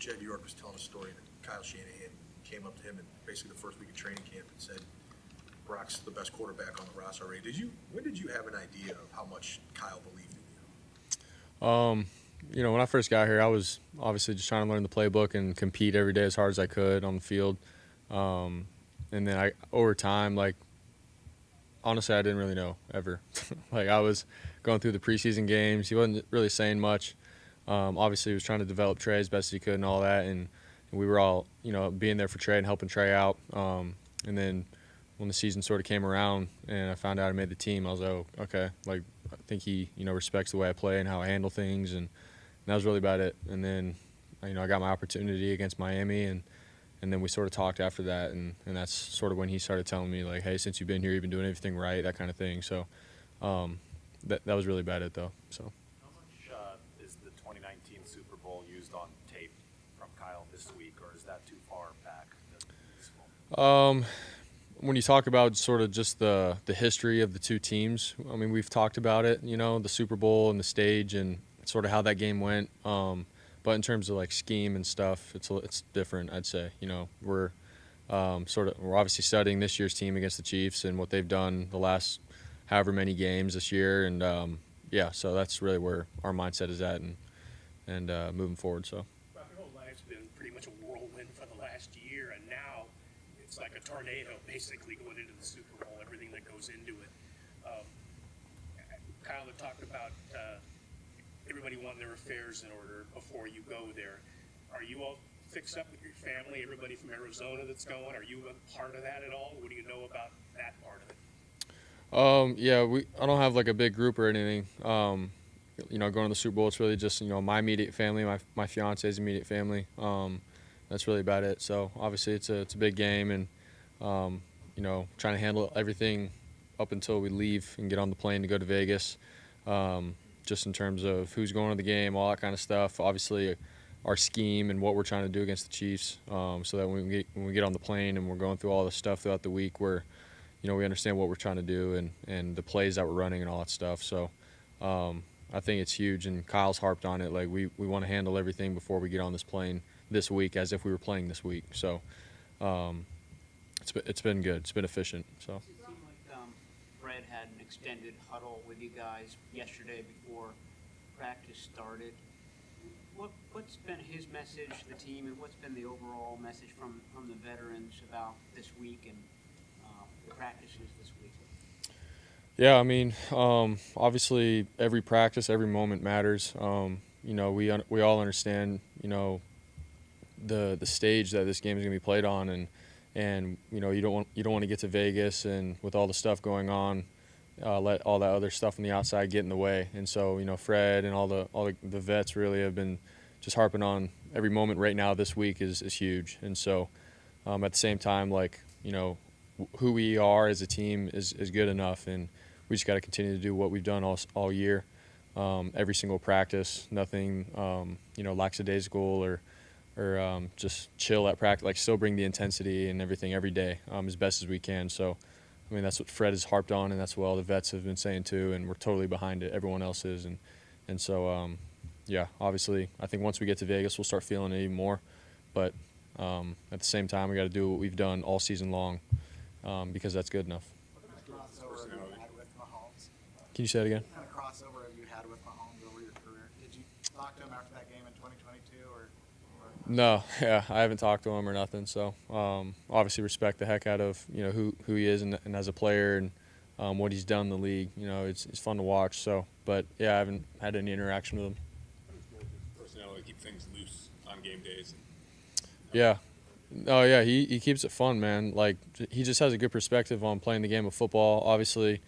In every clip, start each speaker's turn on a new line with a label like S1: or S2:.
S1: Jed York was telling a story that Kyle Shanahan came up to him and basically the first week of training camp and said, Brock's the best quarterback on the roster already. When did you have an idea of how much Kyle believed in you?
S2: When I first got here, I was obviously just trying to learn the playbook and compete every day as hard as I could on the field. And then over time, honestly, I didn't really know ever. I was going through the preseason games. He wasn't really saying much. Obviously, he was trying to develop Trey as best as he could and all that. And we were all, being there for Trey and helping Trey out. And then when the season sort of came around and I found out I made the team, I was like, oh, okay. I think he, respects the way I play and how I handle things. And that was really about it. And then, I got my opportunity against Miami and then we sort of talked after that, and that's sort of when he started telling me, hey, since you've been here, you've been doing everything right, that kind of thing. So that was really about it, though. So.
S3: How much is the 2019 Super Bowl used on tape from Kyle this week, or is that too far back?
S2: When you talk about sort of just the history of the two teams, I mean, we've talked about it, the Super Bowl and the stage and sort of how that game went. But in terms of scheme and stuff, it's different, I'd say. We're obviously studying this year's team against the Chiefs and what they've done the last however many games this year, and so that's really where our mindset is at and moving forward. So.
S4: Well, your whole life's been pretty much a whirlwind for the last year, and now it's like a tornado, basically going into the Super Bowl, everything that goes into it. Kyle had talked about everybody wanting their affairs in order before you go there. Are you all fixed up with your family, everybody from Arizona that's going? Are you a part of that at all? What do you know about that part of it?
S2: I don't have a big group or anything. Going to the Super Bowl, it's really just, my immediate family, my fiance's immediate family. That's really about it. So obviously it's a big game and, trying to handle everything up until we leave and get on the plane to go to Vegas. Just in terms of who's going to the game, all that kind of stuff. Obviously, our scheme and what we're trying to do against the Chiefs, so that when we get on the plane and we're going through all the stuff throughout the week, we understand what we're trying to do and the plays that we're running and all that stuff. So I think it's huge, and Kyle's harped on it. We want to handle everything before we get on this plane this week as if we were playing this week. So it's been good. It's been efficient. So.
S5: Fred had an extended huddle with you guys yesterday before practice started. What's been his message to the team, and what's been the overall message from the veterans about this week and the practices this week?
S2: Yeah, I mean, obviously every practice, every moment matters. We all understand, the stage that this game is going to be played on, and you don't want to get to Vegas and with all the stuff going on, let all that other stuff on the outside get in the way. And so Fred and all the vets really have been just harping on every moment right now. This week is huge, and so at the same time, who we are as a team is good enough, and we just got to continue to do what we've done all year, every single practice. Nothing lackadaisical or just chill at practice, still bring the intensity and everything every day as best as we can. So, I mean, that's what Fred has harped on, and that's what all the vets have been saying too, and we're totally behind it. Everyone else is. And so, obviously, I think once we get to Vegas, we'll start feeling it even more. But at the same time, we got to do what we've done all season long because that's good enough. Can you say it again?
S6: What kind of crossover have you had with Mahomes over your career? Did you talk to him after that game in 2022?
S2: No, I haven't talked to him or nothing. So obviously respect the heck out of who he is and as a player and what he's done in the league. It's fun to watch. So, but yeah, I haven't had any interaction with him.
S7: Personality keep things loose on game days.
S2: Yeah. Oh yeah, he keeps it fun, man. He just has a good perspective on playing the game of football. Obviously,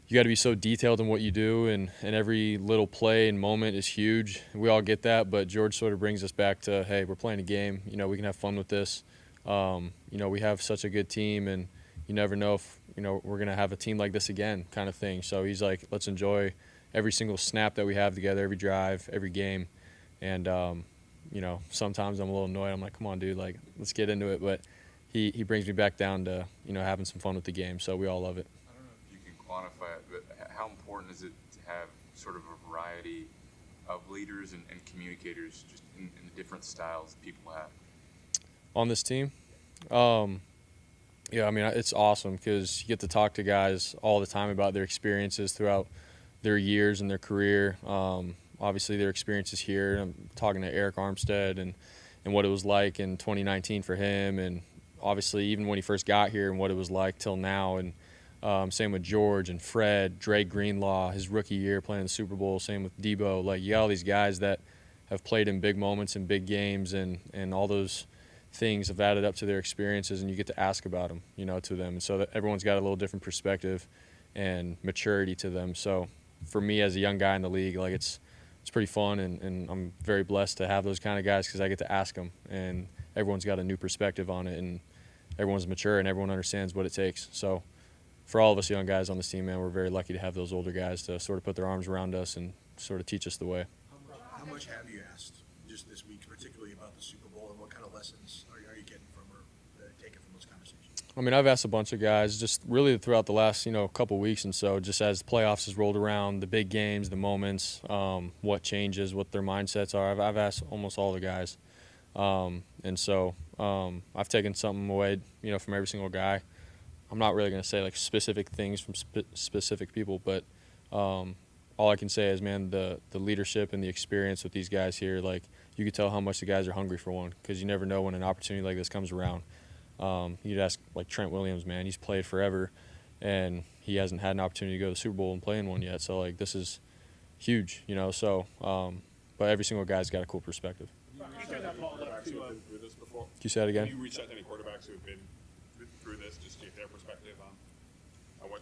S2: you got to be so detailed in what you do, and every little play and moment is huge. We all get that, but George sort of brings us back to, hey, we're playing a game. We can have fun with this. We have such a good team, and you never know if we're gonna have a team like this again, kind of thing. So he's like, let's enjoy every single snap that we have together, every drive, every game, and sometimes I'm a little annoyed. I'm like, come on, dude, let's get into it. But he brings me back down to having some fun with the game. So we all love it.
S7: I don't know if you can quantify it, but how important is it to have sort of a variety
S8: of leaders and communicators just in the different styles people have?
S2: On this team? Yeah, I mean, it's awesome because you get to talk to guys all the time about their experiences throughout their years and their career. Obviously, their experiences here. I'm talking to Eric Armstead and what it was like in 2019 for him, and obviously even when he first got here and what it was like till now. And same with George and Fred, Dre Greenlaw, his rookie year playing in the Super Bowl. Same with Debo. Like, you got all these guys that have played in big moments and big games, and all those things have added up to their experiences, and you get to ask about them, to them. And so that everyone's got a little different perspective and maturity to them. So for me as a young guy in the league, like it's pretty fun, and I'm very blessed to have those kind of guys because I get to ask them, and everyone's got a new perspective on it, and everyone's mature, and everyone understands what it takes. So for all of us young guys on this team, man, we're very lucky to have those older guys to sort of put their arms around us and sort of teach us the way.
S1: How much have you asked just this week, particularly about the Super Bowl, and what kind of lessons are you getting from or taking from those conversations?
S2: I mean, I've asked a bunch of guys just really throughout the last, couple weeks and so, just as the playoffs has rolled around, the big games, the moments, what changes, what their mindsets are. I've asked almost all the guys. And so I've taken something away, from every single guy. I'm not really going to say like specific things from specific people, but all I can say is, man, the leadership and the experience with these guys here, like you could tell how much the guys are hungry for one, because you never know when an opportunity like this comes around. You'd ask like Trent Williams, man, he's played forever, and he hasn't had an opportunity to go to the Super Bowl and play in one yet. So like this is huge, So, but every single guy's got a cool perspective.
S7: Through this before?
S2: Can you say that again?
S7: Have you reached out to any quarterbacks who have been through this, just to get their perspective on what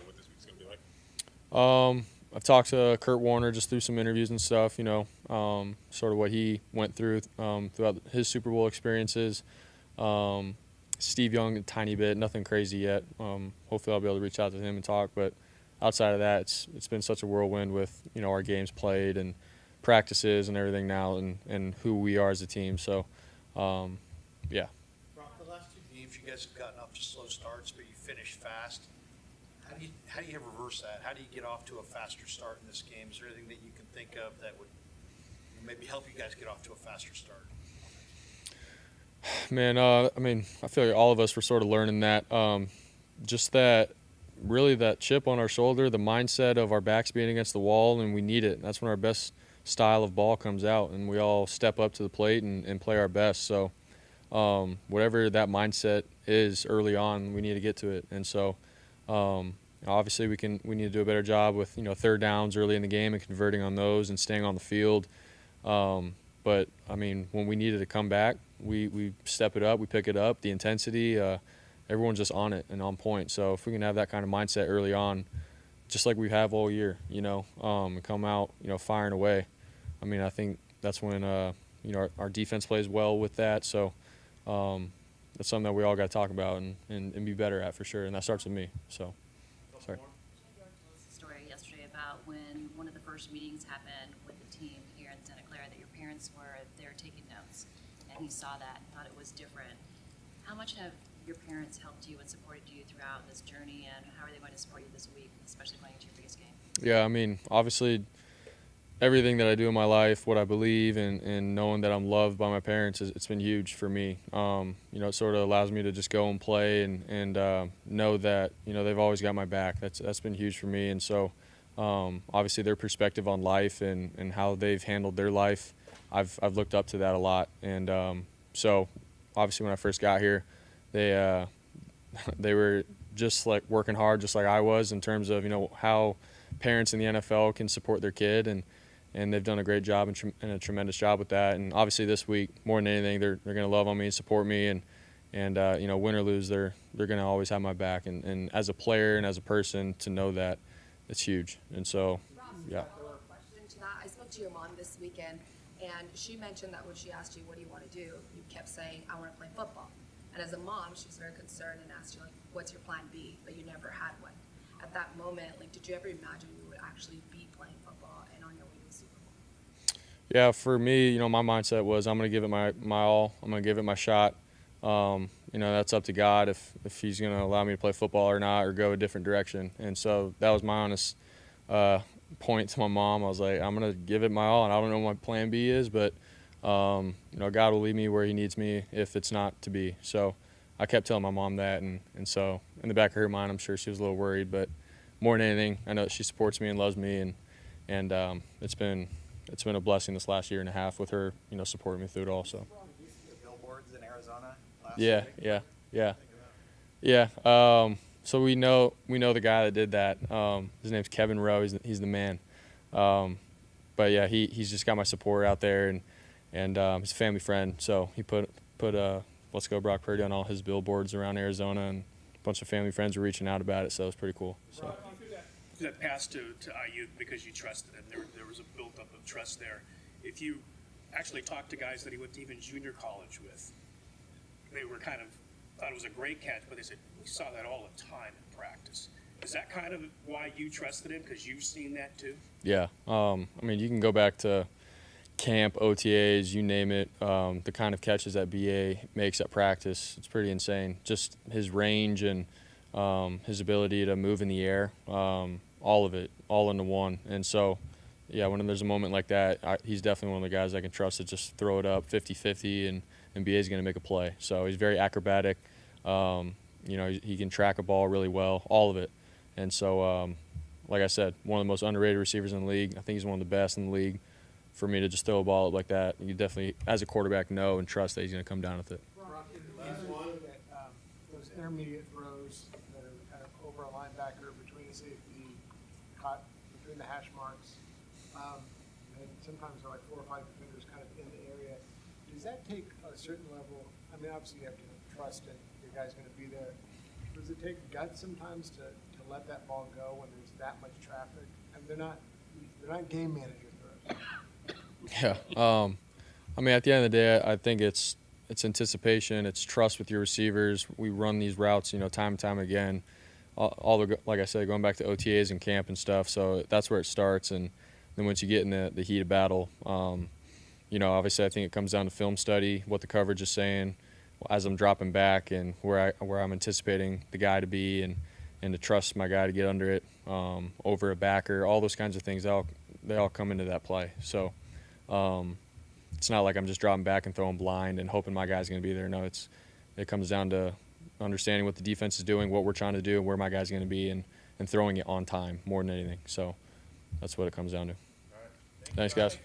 S7: what this week's going to be like?
S2: I've talked to Kurt Warner just through some interviews and stuff, sort of what he went through throughout his Super Bowl experiences. Steve Young a tiny bit, nothing crazy yet. Hopefully I'll be able to reach out to him and talk, but outside of that, it's been such a whirlwind with, our games played and practices and everything now, and who we are as a team. So, yeah.
S9: Brock, the last two games you guys have gotten off to slow starts, but you finished fast. How do you reverse that? How do you get off to a faster start in this game? Is there anything that you can think of that would maybe help you guys get off to a faster start?
S2: Man, I mean, I feel like all of us were sort of learning that, just that chip on our shoulder, the mindset of our backs being against the wall, and we need it. That's when our best style of ball comes out, and we all step up to the plate and play our best. So whatever that mindset is early on, we need to get to it. And so obviously we need to do a better job with third downs early in the game and converting on those and staying on the field. But I mean, when we needed to come back, we step it up, we pick it up, the intensity, everyone's just on it and on point. So if we can have that kind of mindset early on, just like we have all year, and come out, firing away. I mean, I think that's when, our defense plays well with that. So that's something that we all got to talk about and be better at for sure. And that starts with me. So, sorry.
S10: Story yesterday about when one of the first meetings happened with the team here in Santa Clara, that your parents were there taking notes, and he saw that and thought it was different. How much have your parents helped you and supported you throughout this journey, and how are they going to support you this week, especially going into your biggest game?
S2: Yeah, I mean, obviously, everything that I do in my life, what I believe, and knowing that I'm loved by my parents, it's been huge for me. It sort of allows me to just go and play and know that they've always got my back. That's been huge for me. And so, obviously, their perspective on life and how they've handled their life, I've looked up to that a lot. And so, obviously, when I first got here, they were just like working hard, just like I was, in terms of how parents in the NFL can support their kid, and they've done a great job and a tremendous job with that. And obviously this week, more than anything, they're going to love on me and support me, and win or lose, they're going to always have my back. And as a player and as a person, to know that, it's huge. And so, yeah.
S11: Question to that. I spoke to your mom this weekend, and she mentioned that when she asked you, what do you want to do, you kept saying, I want to play football. And as a mom, she was very concerned and asked you, like, what's your plan B? But you never had one. At that moment, like, did you ever imagine you would actually be playing football and on your way to the Super Bowl?
S2: Yeah, for me, my mindset was I'm going to give it my all. I'm going to give it my shot. That's up to God if he's going to allow me to play football or not, or go a different direction. And so that was my honest point to my mom. I was like, I'm going to give it my all, and I don't know what my plan B is, but, God will lead me where he needs me if it's not to be. So I kept telling my mom that, and so in the back of her mind, I'm sure she was a little worried, but more than anything, I know that she supports me and loves me, and it's been a blessing this last year and a half with her, supporting me through it all. So.
S6: Did you see the billboards in Arizona last
S2: Yeah,
S6: week?
S2: yeah. So we know the guy that did that. His name's Kevin Rowe. He's the man. But yeah, he's just got my support out there, and he's a family friend. So he put Let's Go Brock Purdy on all his billboards around Arizona, and a bunch of family friends were reaching out about it. So it was pretty cool. So.
S4: That pass to IU because you trusted him. There was a buildup of trust there. If you actually talked to guys that he went to even junior college with, they were kind of thought it was a great catch, but they said, we saw that all the time in practice. Is that kind of why you trusted him, because you've seen that too?
S2: Yeah. You can go back to camp, OTAs, you name it. The kind of catches that BA makes at practice, it's pretty insane. Just his range and his ability to move in the air, all of it, all into one. And so, yeah, when there's a moment like that, he's definitely one of the guys I can trust to just throw it up 50-50, and BA's going to make a play. So he's very acrobatic. He can track a ball really well, all of it. And so, like I said, one of the most underrated receivers in the league. I think he's one of the best in the league. For me to just throw a ball up like that, you definitely, as a quarterback, know and trust that he's going to come down with it.
S12: Brock, those intermediate throws that are kind of over a linebacker, between a safety, caught between the hash marks, and sometimes they're like 4 or 5 defenders kind of in the area. Does that take a certain level? I mean, obviously you have to trust that your guy's going to be there. Does it take guts sometimes to let that ball go when there's that much traffic? And they're not game manager throws.
S2: Yeah. At the end of the day, I think it's anticipation, it's trust with your receivers. We run these routes, time and time again. Like I said, going back to OTAs and camp and stuff. So that's where it starts. And then once you get in the heat of battle, obviously I think it comes down to film study, what the coverage is saying as I'm dropping back, and where I'm anticipating the guy to be, and to trust my guy to get under it over a backer. All those kinds of things, they all come into that play. So. It's not like I'm just dropping back and throwing blind and hoping my guy's going to be there. No, it comes down to understanding what the defense is doing, what we're trying to do, and where my guy's going to be, and throwing it on time more than anything. So that's what it comes down to. Thanks, guys.